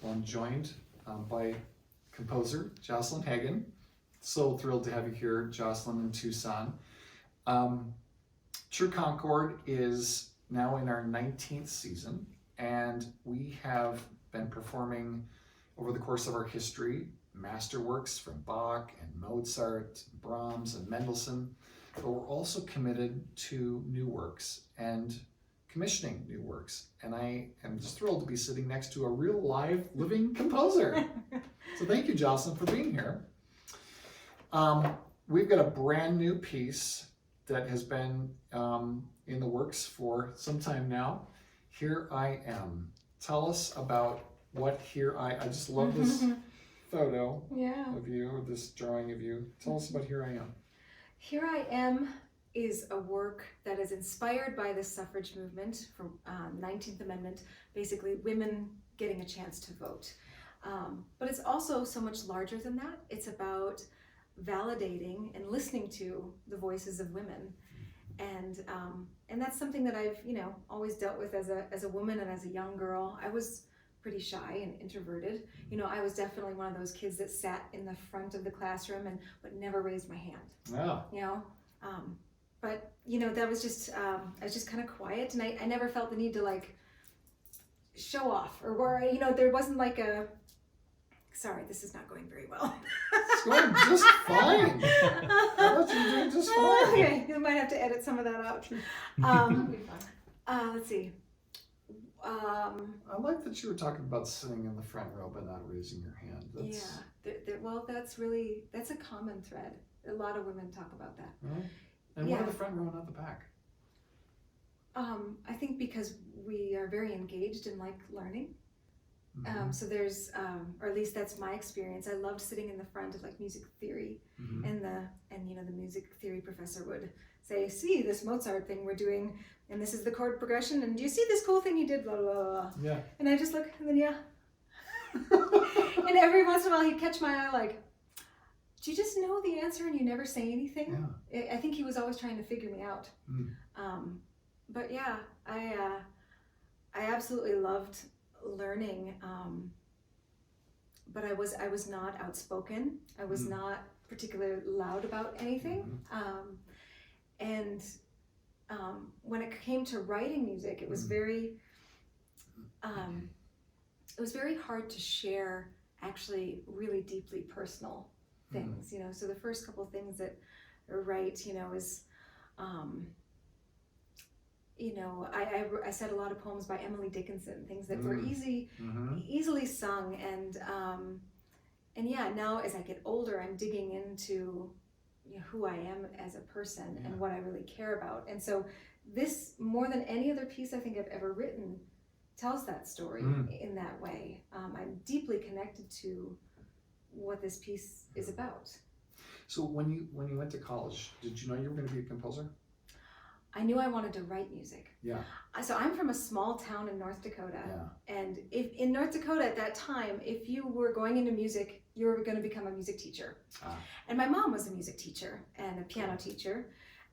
Well, I'm joined by composer Jocelyn Hagen. So thrilled to have you here, Jocelyn, in Tucson. True Concord is now in our 19th season, and we have been performing over the course of our history masterworks from Bach and Mozart, Brahms and Mendelssohn, but we're also committed to new works and commissioning new works. And I am just thrilled to be sitting next to a real live living composer. So thank you, Jocelyn, for being here. We've got a brand new piece that has been in the works for some time now. Here I Am. Tell us about what I just love this photo of you, or this drawing of you. Tell us about Here I Am. Here I Am is a work that is inspired by the suffrage movement from 19th Amendment, basically women getting a chance to vote. But it's also so much larger than that. It's about validating and listening to the voices of women. And that's something that I've, always dealt with as a woman and as a young girl. I was pretty shy and introverted. I was definitely one of those kids that sat in the front of the classroom but never raised my hand. Yeah. But that was just I was just kind of quiet, and I never felt the need to show off or where there wasn't sorry, this is not going very well. It's going just fine. You're doing just fine. Okay, you might have to edit some of that out. Let's see. I like that you were talking about sitting in the front row but not raising your hand. Well, that's a common thread. A lot of women talk about that. Right? And why the front row, not the back? I think because we are very engaged and like learning. So there's, or at least that's my experience. I loved sitting in the front of music theory, and the music theory professor would say, "See this Mozart thing we're doing, and this is the chord progression, and do you see this cool thing he did?" Blah blah blah. Yeah. And I just look, and then and every once in a while he'd catch my eye, "Do you just know the answer and you never say anything?" Yeah. I think he was always trying to figure me out. But yeah, I absolutely loved learning, but I was not outspoken. I was not particularly loud about anything. And when it came to writing music, it was very hard to share actually really deeply personal things. So the first couple things that I write, is I said a lot of poems by Emily Dickinson, things that were easily sung, and now as I get older, I'm digging into who I am as a person and what I really care about. And so this, more than any other piece I think I've ever written, tells that story in that way. I'm deeply connected to what this piece is about. So when you went to college, did you know you were going to be a composer? I knew I wanted to write music. Yeah. So I'm from a small town in North Dakota. Yeah. And in North Dakota at that time, if you were going into music, you were going to become a music teacher. And my mom was a music teacher and a piano teacher.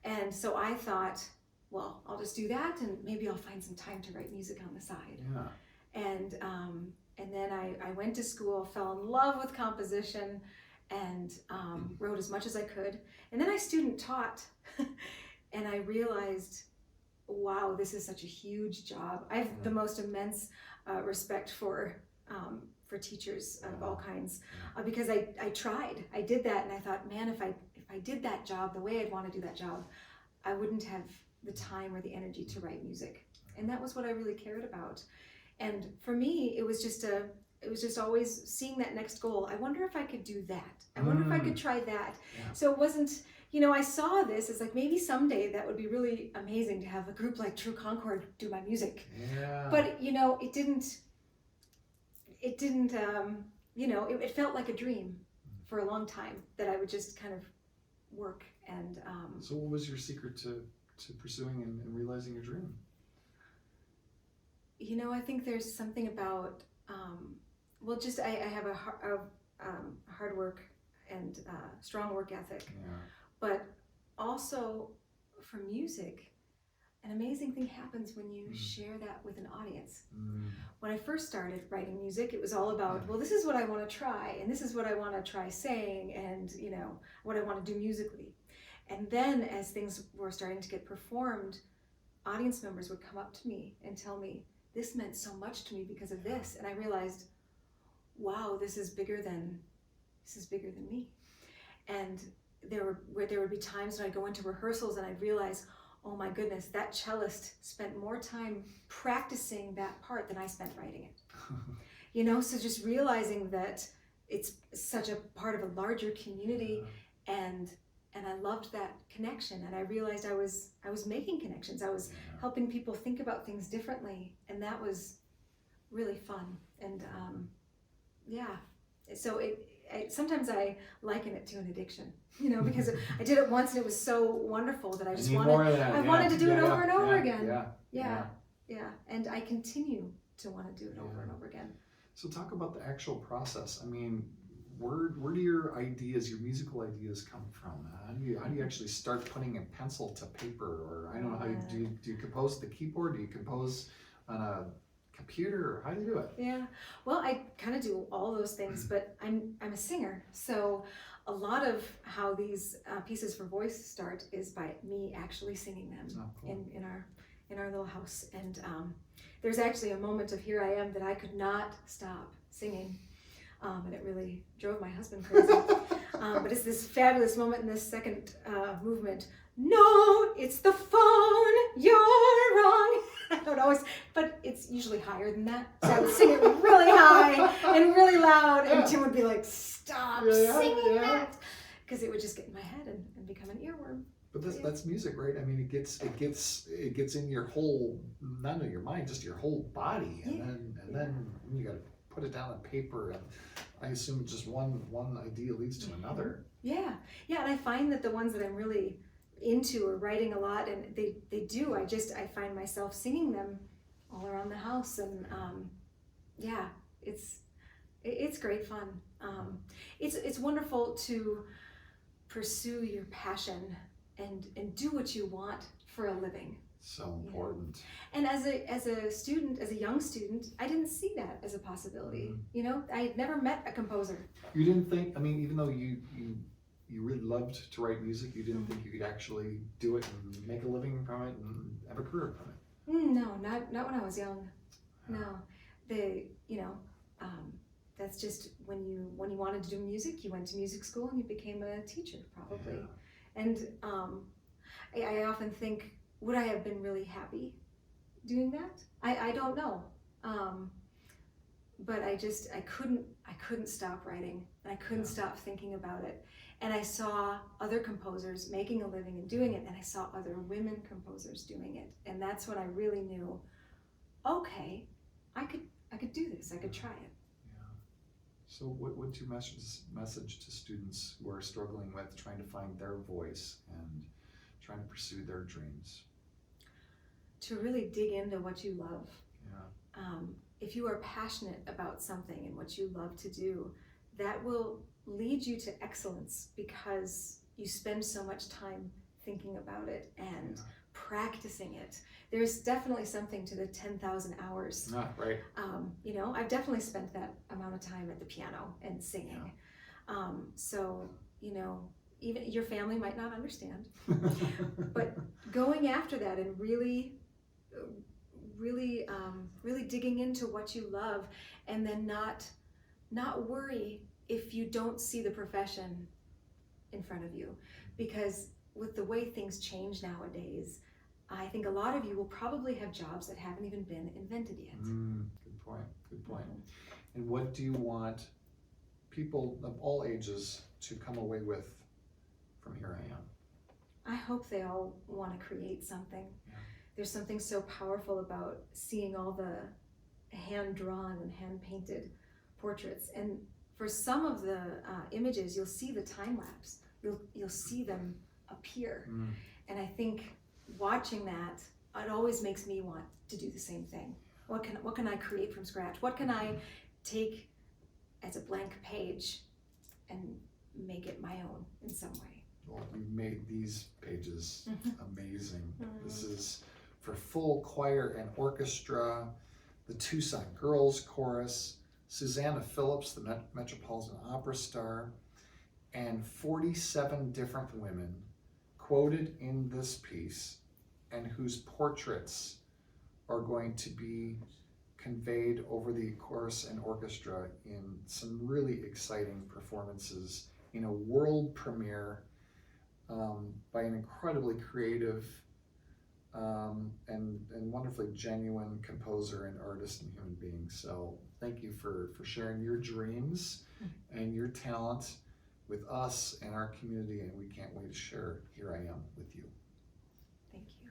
And so I thought, well, I'll just do that and maybe I'll find some time to write music on the side. Yeah. And then I went to school, fell in love with composition, and wrote as much as I could. And then I student taught. And I realized, wow, this is such a huge job. I have the most immense respect for teachers of all kinds, because I tried. I did that, and I thought, man, if I did that job the way I'd want to do that job, I wouldn't have the time or the energy to write music. And that was what I really cared about. And for me, it was just always seeing that next goal. I wonder if I could do that. I wonder if I could try that. Yeah. So it wasn't. I saw this as maybe someday that would be really amazing to have a group like True Concord do my music. Yeah. But, it didn't, it felt like a dream for a long time that I would just kind of work and. So what was your secret to pursuing and realizing your dream? I think there's something about, I have a hard work and strong work ethic. Yeah. But also for music, an amazing thing happens when you share that with an audience. When I first started writing music, it was all about, well, this is what I want to try, and this is what I want to try saying, and what I want to do musically. And then as things were starting to get performed, audience members would come up to me and tell me, this meant so much to me because of this. And I realized, wow, this is bigger than me. And there would be times when I'd go into rehearsals and I'd realize, oh my goodness, that cellist spent more time practicing that part than I spent writing it. So just realizing that it's such a part of a larger community, and I loved that connection, and I realized I was making connections. I was helping people think about things differently, and that was really fun. And so sometimes I liken it to an addiction, because I did it once and it was so wonderful that I just wanted to do it over and over again. Yeah. And I continue to want to do it over and over again. So talk about the actual process. I mean, where do your musical ideas come from? How do you actually start putting a pencil to paper? Or I don't know, how do you compose the keyboard? Do you compose on a computer, or how do you do it? Yeah, well, I kind of do all those things, but I'm a singer, so a lot of how these pieces for voice start is by me actually singing them in our little house. And there's actually a moment of Here I Am that I could not stop singing, and it really drove my husband crazy. But it's this fabulous moment in this second movement. No, it's the phone, you're wrong. I don't always, but it's usually higher than that. So I would sing it really high and really loud, and Tim would be like, stop singing that, because it would just get in my head and become an earworm. But that's music, right? I mean, it gets in your whole, not only your mind, just your whole body, and then you got to put it down on paper, and I assume just one idea leads to another. Yeah, and I find that the ones that I'm really into or writing a lot, and they do, I find myself singing them all around the house, and it's great fun. It's wonderful to pursue your passion and do what you want for a living. So important. And as a young student, I didn't see that as a possibility. I had never met a composer. You didn't think, even though you really loved to write music, you didn't think you could actually do it and make a living from it and have a career from it? No, not when I was young. No, that's just when you wanted to do music, you went to music school and you became a teacher, probably. And I often think, would I have been really happy doing that? I don't know. But I couldn't stop writing. I couldn't stop thinking about it. And I saw other composers making a living and doing it, and I saw other women composers doing it. And that's when I really knew, okay, I could do this. I could try it. Yeah. So what's your message to students who are struggling with trying to find their voice and trying to pursue their dreams? To really dig into what you love. Yeah. If you are passionate about something and what you love to do, that will lead you to excellence, because you spend so much time thinking about it and practicing it. There's definitely something to the 10,000 hours. Right. I've definitely spent that amount of time at the piano and singing. So, even your family might not understand, but going after that and really digging into what you love, and then not worry if you don't see the profession in front of you, because with the way things change nowadays, I think a lot of you will probably have jobs that haven't even been invented yet. Good point. Mm-hmm. And what do you want people of all ages to come away with from Here I Am? I hope they all want to create something. Yeah. There's something so powerful about seeing all the hand-drawn and hand-painted portraits. And for some of the images, you'll see the time lapse. You'll see them appear. And I think watching that, it always makes me want to do the same thing. What can I create from scratch? What can I take as a blank page and make it my own in some way? Well, you've made these pages amazing. This is for full choir and orchestra, the Tucson Girls Chorus, Susanna Phillips, the Metropolitan Opera star, and 47 different women quoted in this piece and whose portraits are going to be conveyed over the chorus and orchestra in some really exciting performances in a world premiere by an incredibly creative and wonderfully genuine composer and artist and human being. So thank you for sharing your dreams and your talent with us and our community, and we can't wait to share Here I Am with you. Thank you.